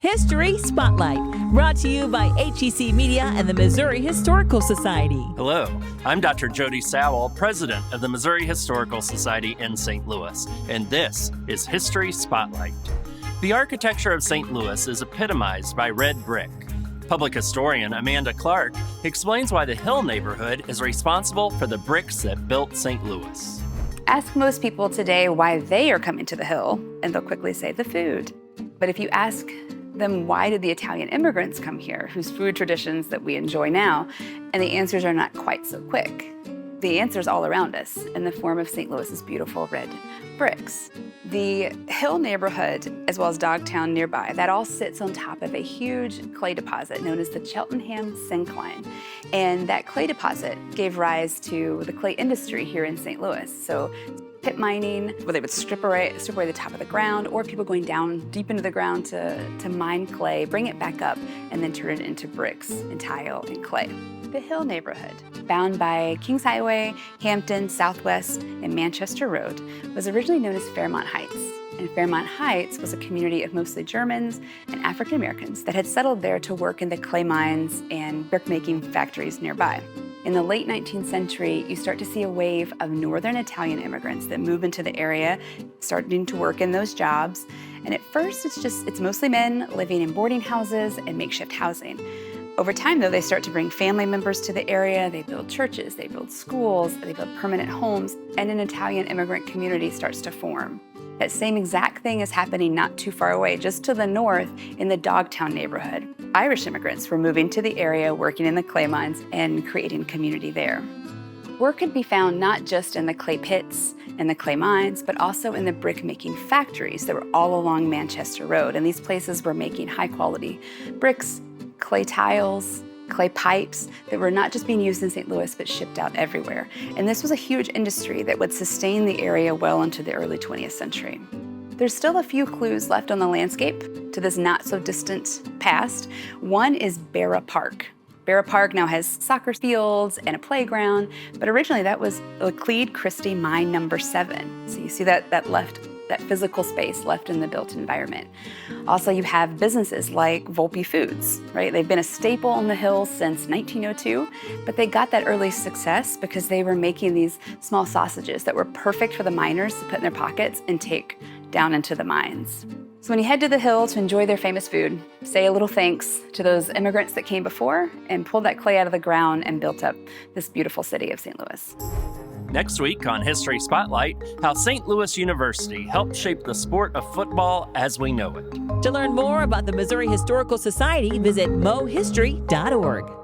History Spotlight, brought to you by HEC Media and the Missouri Historical Society. Hello, I'm Dr. Jody Sowell, president of the Missouri Historical Society in St. Louis, and this is History Spotlight. The architecture of St. Louis is epitomized by red brick. Public historian Amanda Clark explains why the Hill neighborhood is responsible for the bricks that built St. Louis. Ask most people today why they are coming to the Hill, and they'll quickly say the food. But if you ask them why did the Italian immigrants come here, whose food traditions that we enjoy now, and the answers are not quite so quick. The answer's all around us in the form of St. Louis's beautiful red bricks. The Hill neighborhood, as well as Dogtown nearby, that all sits on top of a huge clay deposit known as the Cheltenham Syncline. And that clay deposit gave rise to the clay industry here in St. Louis. So pit mining, where they would strip away the top of the ground, or people going down deep into the ground to mine clay, bring it back up, and then turn it into bricks and tile and clay. The Hill neighborhood, bound by Kings Highway, Hampton, Southwest, and Manchester Road, was originally known as Fairmont Heights. And Fairmont Heights was a community of mostly Germans and African Americans that had settled there to work in the clay mines and brick-making factories nearby. In the late 19th century, you start to see a wave of northern Italian immigrants that move into the area, starting to work in those jobs. And at first, it's mostly men living in boarding houses and makeshift housing. Over time, though, they start to bring family members to the area. They build churches, they build schools, they build permanent homes, and an Italian immigrant community starts to form. That same exact thing is happening not too far away, just to the north in the Dogtown neighborhood. Irish immigrants were moving to the area, working in the clay mines and creating community there. Work could be found not just in the clay pits and the clay mines, but also in the brick-making factories that were all along Manchester Road. And these places were making high-quality bricks, clay tiles, clay pipes that were not just being used in St. Louis, but shipped out everywhere. And this was a huge industry that would sustain the area well into the early 20th century. There's still a few clues left on the landscape to this not-so-distant past. One is Barra Park. Barra Park now has soccer fields and a playground, but originally that was Laclede Christie Mine number 7. So you see that physical space left in the built environment. Also, you have businesses like Volpe Foods, right? They've been a staple on the Hill since 1902, but they got that early success because they were making these small sausages that were perfect for the miners to put in their pockets and take down into the mines. So when you head to the Hill to enjoy their famous food, say a little thanks to those immigrants that came before and pulled that clay out of the ground and built up this beautiful city of St. Louis. Next week on History Spotlight, how St. Louis University helped shape the sport of football as we know it. To learn more about the Missouri Historical Society, visit mohistory.org.